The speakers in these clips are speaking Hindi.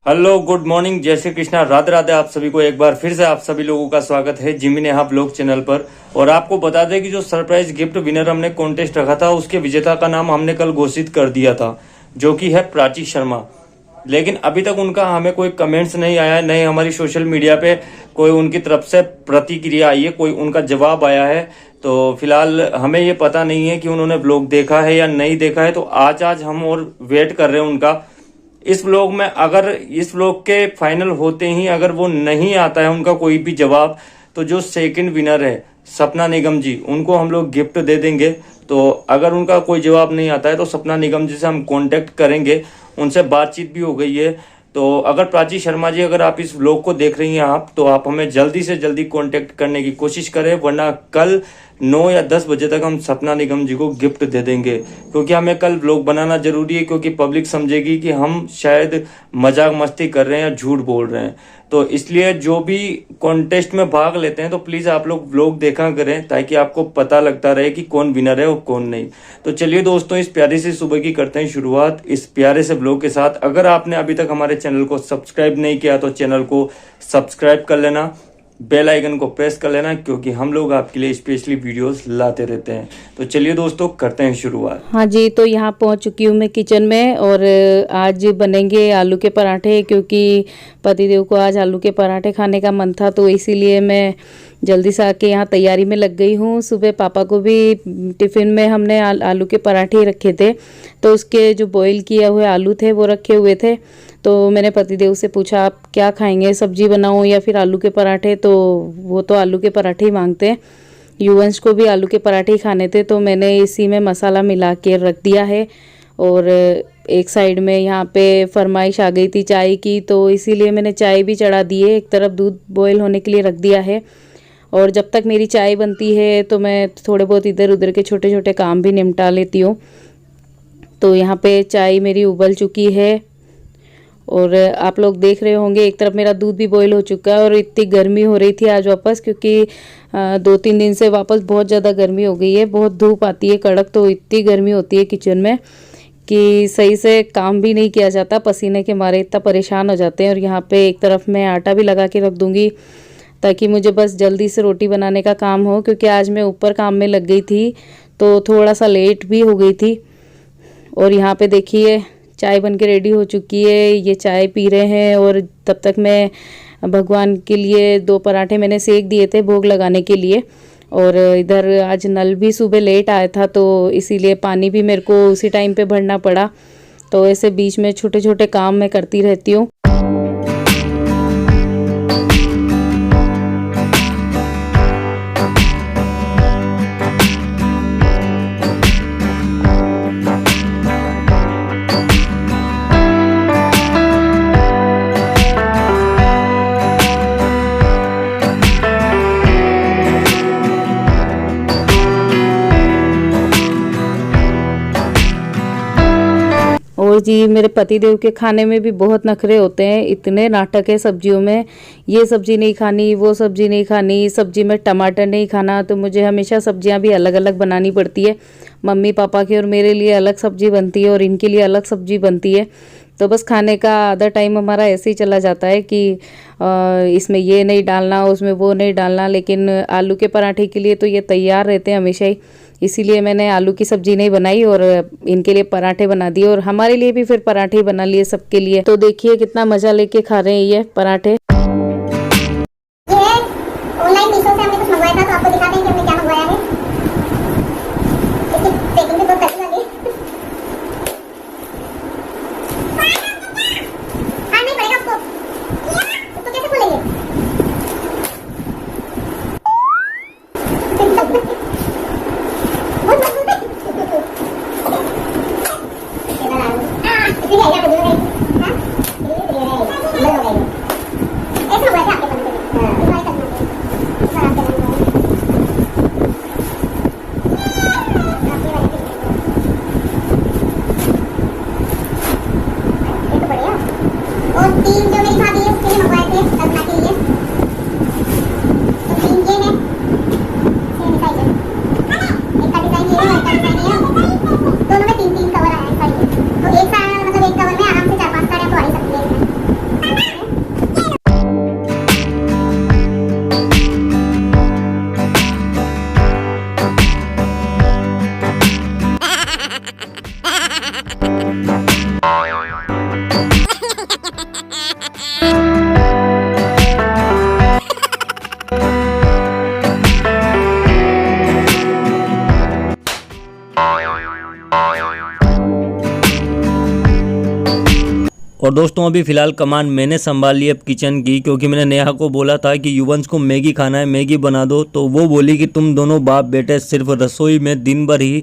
हेलो गुड मॉर्निंग, जय श्री कृष्णा, राधे राधे। आप सभी को एक बार फिर से आप सभी लोगों का स्वागत है जिमी नेहा ब्लॉग चैनल पर। और आपको बता दें कि जो सरप्राइज गिफ्ट विनर हमने कॉन्टेस्ट रखा था उसके विजेता का नाम हमने कल घोषित कर दिया था, जो कि है प्राची शर्मा। लेकिन अभी तक उनका हमें कोई कमेंट्स नहीं आया है, नहीं हमारी सोशल मीडिया पे कोई उनकी तरफ से प्रतिक्रिया आई है, कोई उनका जवाब आया है। तो फिलहाल हमें ये पता नहीं है कि उन्होंने ब्लॉग देखा है या नहीं देखा है। तो आज हम और वेट कर रहे हैं उनका। इस व्लॉग में अगर इस व्लॉग के फाइनल होते ही अगर वो नहीं आता है उनका कोई भी जवाब, तो जो सेकंड विनर है सपना निगम जी, उनको हम लोग गिफ्ट दे देंगे। तो अगर उनका कोई जवाब नहीं आता है तो सपना निगम जी से हम कांटेक्ट करेंगे, उनसे बातचीत भी हो गई है। तो अगर प्राची शर्मा जी, अगर आप इस व्लॉग को देख रही हैं तो आप हमें जल्दी से जल्दी कांटेक्ट करने की कोशिश करें, वरना कल 9 या 10 बजे तक हम सपना निगम जी को गिफ्ट दे देंगे। क्योंकि हमें कल व्लॉग बनाना जरूरी है, क्योंकि पब्लिक समझेगी कि हम शायद मजाक मस्ती कर रहे हैं या झूठ बोल रहे हैं। तो इसलिए जो भी कॉन्टेस्ट में भाग लेते हैं तो प्लीज आप लोग व्लॉग देखा करें, ताकि आपको पता लगता रहे कि कौन विनर है और कौन नहीं। तो चलिए दोस्तों, इस प्यारी सी सुबह की करते हैं शुरुआत इस प्यारे से व्लॉग के साथ। अगर आपने अभी तक हमारे चैनल को सब्सक्राइब नहीं किया तो चैनल को सब्सक्राइब कर लेना, बेल आइकन को प्रेस कर लेना, क्योंकि हम लोग आपके लिए स्पेशली वीडियोस लाते रहते हैं। तो चलिए दोस्तों, करते हैं शुरुआत। हाँ जी, तो यहाँ पहुँच चुकी हूँ मैं किचन में, और आज बनेंगे आलू के पराठे, क्योंकि पतिदेव को आज आलू के पराठे खाने का मन था। तो इसीलिए मैं जल्दी से आके यहाँ तैयारी में लग गई हूँ। सुबह पापा को भी टिफ़िन में हमने आलू के पराठे ही रखे थे, तो उसके जो बॉईल किए हुए आलू थे वो रखे हुए थे। तो मैंने पतिदेव से पूछा आप क्या खाएंगे, सब्जी बनाऊँ या फिर आलू के पराठे? तो वो तो आलू के पराठे ही मांगते हैं। युवंश को भी आलू के पराठे ही खाने थे, तो मैंने इसी में मसाला मिला के रख दिया है। और एक साइड में यहाँ पे फरमाइश आ गई थी चाय की, तो इसीलिए मैंने चाय भी चढ़ा दी है। एक तरफ दूध बॉयल होने के लिए रख दिया है, और जब तक मेरी चाय बनती है तो मैं थोड़े बहुत इधर उधर के छोटे छोटे काम भी निपटा लेती हूँ। तो यहाँ पे चाय मेरी उबल चुकी है, और आप लोग देख रहे होंगे एक तरफ मेरा दूध भी बॉईल हो चुका है। और इतनी गर्मी हो रही थी आज वापस, क्योंकि 2-3 दिन से वापस बहुत ज़्यादा गर्मी हो गई है, बहुत धूप आती है कड़क। तो इतनी गर्मी होती है किचन में कि सही से काम भी नहीं किया जाता, पसीने के मारे इतना परेशान हो जाते हैं। और यहाँ पे एक तरफ मैं आटा भी लगा के रख दूँगी, ताकि मुझे बस जल्दी से रोटी बनाने का काम हो, क्योंकि आज मैं ऊपर काम में लग गई थी तो थोड़ा सा लेट भी हो गई थी। और यहाँ पे देखिए चाय बन के रेडी हो चुकी है, ये चाय पी रहे हैं। और तब तक मैं भगवान के लिए 2 पराठे मैंने सेक दिए थे भोग लगाने के लिए। और इधर आज नल भी सुबह लेट आया था, तो इसीलिए पानी भी मेरे को उसी टाइम पे भरना पड़ा। तो ऐसे बीच में छोटे छोटे काम मैं करती रहती हूँ। और जी मेरे पतिदेव के खाने में भी बहुत नखरे होते हैं, इतने नाटक है सब्जियों में। ये सब्जी नहीं खानी, वो सब्जी नहीं खानी, सब्जी में टमाटर नहीं खाना। तो मुझे हमेशा सब्जियां भी अलग अलग बनानी पड़ती है। मम्मी पापा की और मेरे लिए अलग सब्जी बनती है, और इनके लिए अलग सब्जी बनती है। तो बस खाने का आधा टाइम हमारा ऐसे ही चला जाता है कि इसमें ये नहीं डालना, उसमें वो नहीं डालना। लेकिन आलू के पराठे के लिए तो ये तैयार रहते हैं हमेशा ही, इसीलिए मैंने आलू की सब्जी नहीं बनाई और इनके लिए पराठे बना दिए। और हमारे लिए भी फिर पराठे बना लिए सबके लिए। तो देखिए कितना मजा लेके खा रहे हैं ये पराठे। ये ऑनलाइन मीशो से हमने कुछ मंगवाया था, तो आपको दिखाते हैं कि हमने क्या मंगवाया है। इसकी पैकिंग भी बहुत तगड़ी लगी। हाँ नहीं पड़ेगा उसको कैसे खोलेंगे? बहुत मजबूत है। इसलिए आया मुझे नहीं। हाँ ये ऐसे मंगवाया था आपके पास। और 3 जो मेरी भाभी है उसके लिए मंगवाए थे रखना के लिए। तो 3 ये है, सेम साइज है। एक का डिजाइन ये है, एक का डिजाइन ये है। दोनों में 3-3 कवर आया है साइज। तो एक साथ मतलब एक कवर में आराम से 4-5 साड़ियाँ तो आ ही सकती है इसमें। और दोस्तों अभी फ़िलहाल कमान मैंने संभाल ली अब किचन की, क्योंकि मैंने नेहा को बोला था कि युवंश को मैगी खाना है, मैगी बना दो। तो वो बोली कि तुम दोनों बाप बेटे सिर्फ रसोई में दिन भर ही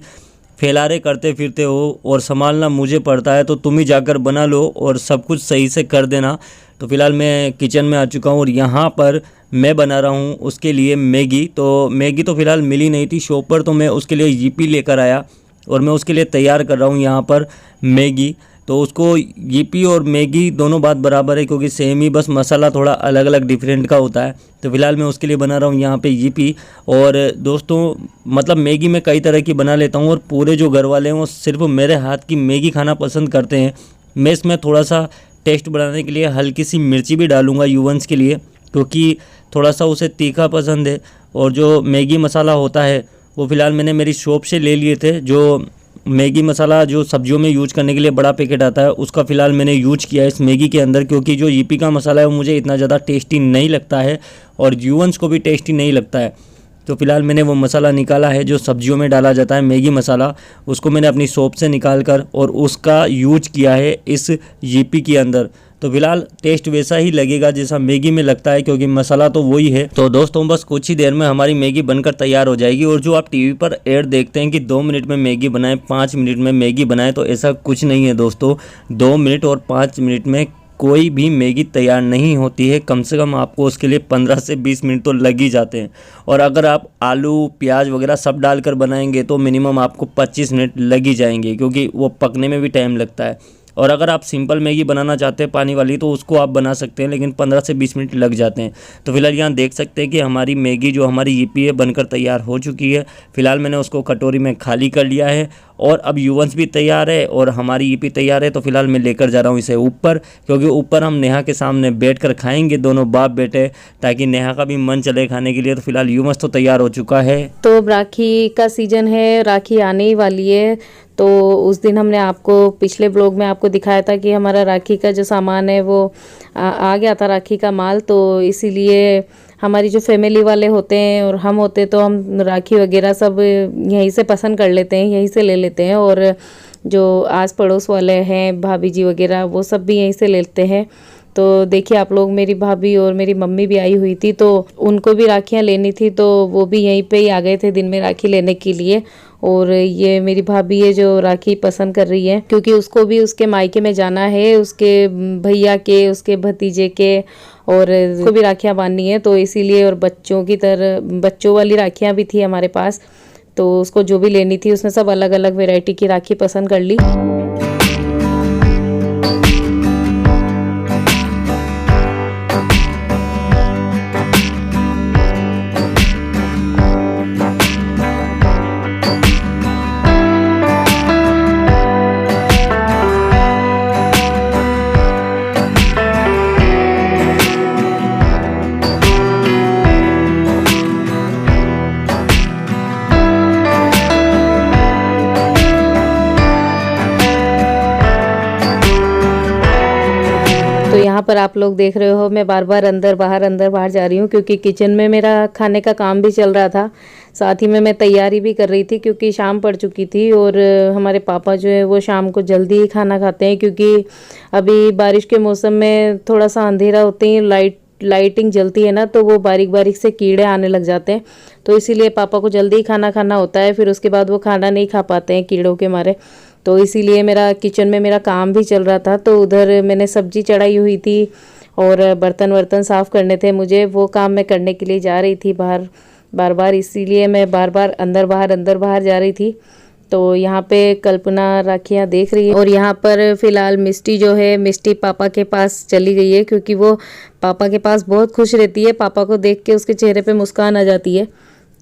फैलारे करते फिरते हो और संभालना मुझे पड़ता है, तो तुम ही जाकर बना लो और सब कुछ सही से कर देना। तो फ़िलहाल मैं किचन में आ चुका हूँ और यहाँ पर मैं बना रहा हूँ उसके लिए मैगी। तो मैगी तो फ़िलहाल मिली नहीं थी शॉप पर, तो मैं उसके लिए यीपी लेकर आया और मैं उसके लिए तैयार कर रहा हूँ यहाँ पर मैगी। तो उसको यीपी और मैगी दोनों बात बराबर है, क्योंकि सेम ही, बस मसाला थोड़ा अलग अलग डिफरेंट का होता है। तो फिलहाल मैं उसके लिए बना रहा हूँ यहाँ पे यीपी। और दोस्तों मतलब मैगी मैं कई तरह की बना लेता हूँ और पूरे जो घर वाले हैं वो सिर्फ मेरे हाथ की मैगी खाना पसंद करते हैं। मैं इसमें थोड़ा सा टेस्ट बढ़ाने के लिए हल्की सी मिर्ची भी डालूँगा युवंश के लिए, क्योंकि थोड़ा सा उसे तीखा पसंद है। और जो मैगी मसाला होता है वो फ़िलहाल मैंने मेरी शॉप से ले लिए थे। जो मैगी मसाला जो सब्जियों में यूज करने के लिए बड़ा पैकेट आता है उसका फ़िलहाल मैंने यूज किया है इस मैगी के अंदर, क्योंकि जो यीपी का मसाला है वो मुझे इतना ज़्यादा टेस्टी नहीं लगता है और युवंश को भी टेस्टी नहीं लगता है। तो फ़िलहाल मैंने वो मसाला निकाला है जो सब्जियों में डाला जाता है मैगी मसाला, उसको मैंने अपनी शॉप से निकाल कर और उसका यूज किया है इस यीपी के अंदर। तो फिलहाल टेस्ट वैसा ही लगेगा जैसा मैगी में लगता है, क्योंकि मसाला तो वही है। तो दोस्तों बस कुछ ही देर में हमारी मैगी बनकर तैयार हो जाएगी। और जो आप टीवी पर ऐड देखते हैं कि 2 मिनट में मैगी बनाएं, 5 मिनट में मैगी बनाएं, तो ऐसा कुछ नहीं है दोस्तों। 2 मिनट और 5 मिनट में कोई भी मैगी तैयार नहीं होती है। कम से कम आपको उसके लिए 15 से 20 मिनट तो लग ही जाते हैं। और अगर आप आलू प्याज वगैरह सब डालकर बनाएंगे तो मिनिमम आपको 25 मिनट लग ही जाएंगे, क्योंकि वो पकने में भी टाइम लगता है। और अगर आप सिंपल मैगी बनाना चाहते हैं पानी वाली तो उसको आप बना सकते हैं, लेकिन 15 से 20 मिनट लग जाते हैं। तो फिलहाल यहाँ देख सकते हैं कि हमारी मैगी जो हमारी यीपी है बनकर तैयार हो चुकी है। फिलहाल मैंने उसको कटोरी में खाली कर लिया है और अब युवंश भी तैयार है और हमारी यीपी तैयार है। तो फिलहाल मैं लेकर जा रहा हूँ इसे ऊपर, क्योंकि ऊपर हम नेहा के सामने बैठकर खाएंगे दोनों बाप बेटे, ताकि नेहा का भी मन चले खाने के लिए। तो फिलहाल युवंश तो तैयार हो चुका है। तो अब राखी का सीजन है, राखी आने ही वाली है। तो उस दिन हमने आपको पिछले ब्लॉग में आपको दिखाया था कि हमारा राखी का जो सामान है वो आ गया था, राखी का माल। तो इसीलिए हमारी जो फैमिली वाले होते हैं और हम होते तो हम राखी वगैरह सब यहीं से पसंद कर लेते हैं, यहीं से ले लेते हैं। और जो आस पड़ोस वाले हैं भाभी जी वगैरह वो सब भी यहीं से लेते हैं। तो देखिए आप लोग, मेरी भाभी और मेरी मम्मी भी आई हुई थी, तो उनको भी राखियाँ लेनी थी, तो वो भी यहीं पे ही आ गए थे दिन में राखी लेने के लिए। और ये मेरी भाभी है जो राखी पसंद कर रही है, क्योंकि उसको भी उसके मायके में जाना है, उसके भैया के, उसके भतीजे के, और उसको भी राखियाँ बांधनी है। तो इसीलिए, और बच्चों की तरह बच्चों वाली राखियाँ भी थी हमारे पास, तो उसको जो भी लेनी थी उसने सब अलग अलग वैरायटी की राखी पसंद कर ली। तो यहाँ पर आप लोग देख रहे हो मैं बार बार अंदर बाहर जा रही हूँ, क्योंकि किचन में मेरा खाने का काम भी चल रहा था, साथ ही में मैं तैयारी भी कर रही थी, क्योंकि शाम पड़ चुकी थी। और हमारे पापा जो है वो शाम को जल्दी ही खाना खाते हैं, क्योंकि अभी बारिश के मौसम में थोड़ा सा अंधेरा होते ही लाइटिंग जलती है ना, तो वो बारीक बारीक से कीड़े आने लग जाते हैं। तो इसीलिए पापा को जल्दी ही खाना खाना होता है, फिर उसके बाद वो खाना नहीं खा पाते हैं कीड़ों के मारे। तो इसीलिए मेरा किचन में मेरा काम भी चल रहा था। तो उधर मैंने सब्जी चढ़ाई हुई थी और बर्तन वर्तन साफ़ करने थे मुझे, वो काम मैं करने के लिए जा रही थी बार बार, इसीलिए मैं बार बार अंदर बाहर जा रही थी। तो यहाँ पे कल्पना राखियाँ देख रही है। और यहाँ पर फ़िलहाल मिष्टी जो है, मिष्टी पापा के पास चली गई है, क्योंकि वो पापा के पास बहुत खुश रहती है। पापा को देख के उसके चेहरे पे मुस्कान आ जाती है।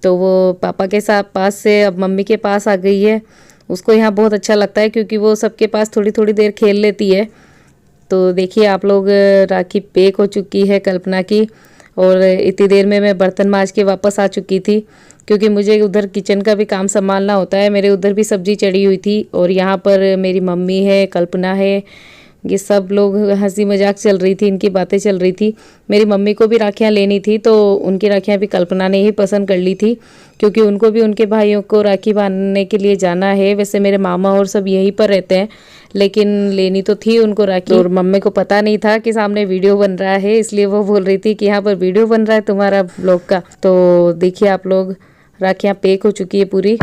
तो वो पापा के साथ पास से अब मम्मी के पास आ गई है। उसको यहाँ बहुत अच्छा लगता है, क्योंकि वो सबके पास थोड़ी थोड़ी देर खेल लेती है। तो देखिए आप लोग, राखी पैक हो चुकी है कल्पना की, और इतनी देर में मैं बर्तन मांज के वापस आ चुकी थी, क्योंकि मुझे उधर किचन का भी काम संभालना होता है। मेरे उधर भी सब्जी चढ़ी हुई थी, और यहाँ पर मेरी मम्मी है, कल्पना है, ये सब लोग हंसी मजाक चल रही थी, इनकी बातें चल रही थी। मेरी मम्मी को भी राखियाँ लेनी थी तो उनकी राखियाँ भी कल्पना ने ही पसंद कर ली थी, क्योंकि उनको भी उनके भाइयों को राखी बांधने के लिए जाना है। वैसे मेरे मामा और सब यहीं पर रहते हैं, लेकिन लेनी तो थी उनको राखी, और मम्मी को पता नहीं था कि सामने वीडियो बन रहा है, इसलिए वो बोल रही थी कि यहाँ पर वीडियो बन रहा है तुम्हारा ब्लॉग का। तो देखिए आप लोग, राखियाँ पैक हो चुकी है पूरी।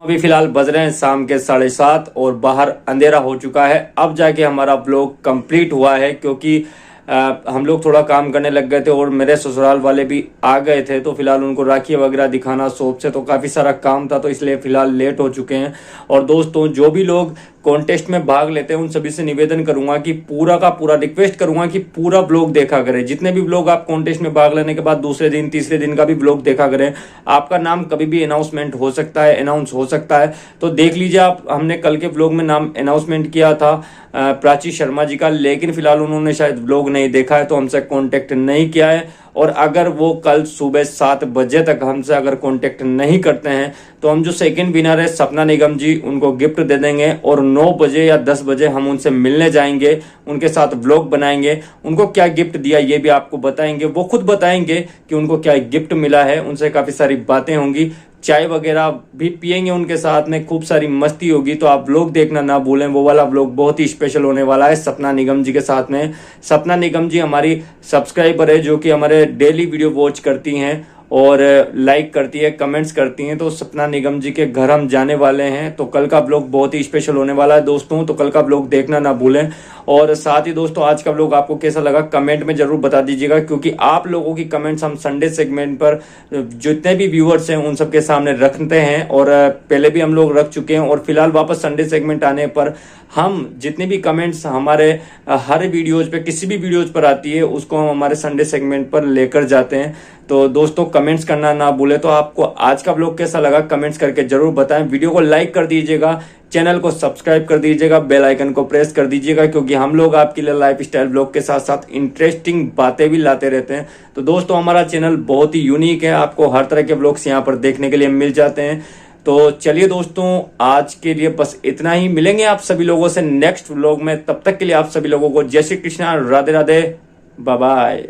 अभी फिलहाल बज रहे हैं शाम के 7:30 और बाहर अंधेरा हो चुका है। अब जाके हमारा ब्लॉग कंप्लीट हुआ है, क्योंकि हम लोग थोड़ा काम करने लग गए थे और मेरे ससुराल वाले भी आ गए थे, तो फिलहाल उनको राखी वगैरह दिखाना शॉप से, तो काफी सारा काम था, तो इसलिए फिलहाल लेट हो चुके हैं। और दोस्तों, जो भी लोग कॉन्टेस्ट में भाग लेते हैं उन सभी से निवेदन करूंगा कि पूरा का पूरा रिक्वेस्ट करूंगा कि पूरा ब्लॉग देखा करें। जितने भी ब्लॉग आप कॉन्टेस्ट में भाग लेने के बाद दूसरे दिन तीसरे दिन का भी ब्लॉग देखा करें। आपका नाम कभी भी अनाउंसमेंट हो सकता है, अनाउंस हो सकता है, तो देख लीजिए आप। हमने कल के ब्लॉग में नाम अनाउंसमेंट किया था प्राची शर्मा जी का, लेकिन फिलहाल उन्होंने शायद ब्लॉग नहीं देखा है तो हमसे कांटेक्ट नहीं किया है। और अगर वो कल सुबह 7 बजे तक हमसे अगर कांटेक्ट नहीं करते हैं तो हम जो सेकंड विनर है सपना निगम जी, उनको गिफ्ट दे देंगे और 9 बजे या 10 बजे हम उनसे मिलने जाएंगे, उनके साथ व्लॉग बनाएंगे, उनको क्या गिफ्ट दिया ये भी आपको बताएंगे। वो खुद बताएंगे कि उनको क्या गिफ्ट मिला है, उनसे काफी सारी बातें होंगी, चाय वगैरह भी पियेंगे उनके साथ में, खूब सारी मस्ती होगी। तो आप व्लॉग देखना ना भूलें, वो वाला व्लॉग बहुत ही स्पेशल होने वाला है सपना निगम जी के साथ में। सपना निगम जी हमारी सब्सक्राइबर है, जो कि हमारे डेली वीडियो वॉच करती हैं और लाइक करती है, कमेंट्स करती हैं। तो सपना निगम जी के घर हम जाने वाले हैं, तो कल का ब्लॉग बहुत ही स्पेशल होने वाला है दोस्तों, तो कल का ब्लॉग देखना ना भूलें। और साथ ही दोस्तों, आज का ब्लॉग आपको कैसा लगा कमेंट में जरूर बता दीजिएगा, क्योंकि आप लोगों की कमेंट्स हम संडे सेगमेंट पर जितने भी व्यूअर्स हैं उन सबके सामने रखते हैं, और पहले भी हम लोग रख चुके हैं। और फिलहाल वापस संडे सेगमेंट आने पर हम जितने भी कमेंट्स हमारे हर वीडियोज पे, किसी भी वीडियोज पर आती है, उसको हम हमारे संडे सेगमेंट पर लेकर जाते हैं। तो दोस्तों, कमेंट्स करना ना भूले। तो आपको आज का ब्लॉग कैसा लगा कमेंट्स करके जरूर बताएं। वीडियो को लाइक कर दीजिएगा, चैनल को सब्सक्राइब कर दीजिएगा, बेल आइकन को प्रेस कर दीजिएगा, क्योंकि हम लोग आपके लिए लाइफ स्टाइल ब्लॉग के साथ साथ इंटरेस्टिंग बातें भी लाते रहते हैं। तो दोस्तों, हमारा चैनल बहुत ही यूनिक है, आपको हर तरह के ब्लॉग्स यहाँ पर देखने के लिए मिल जाते हैं। तो चलिए दोस्तों, आज के लिए बस इतना ही। मिलेंगे आप सभी लोगों से नेक्स्ट व्लॉग में, तब तक के लिए आप सभी लोगों को जय श्री कृष्णा, राधे राधे, बाय बाय।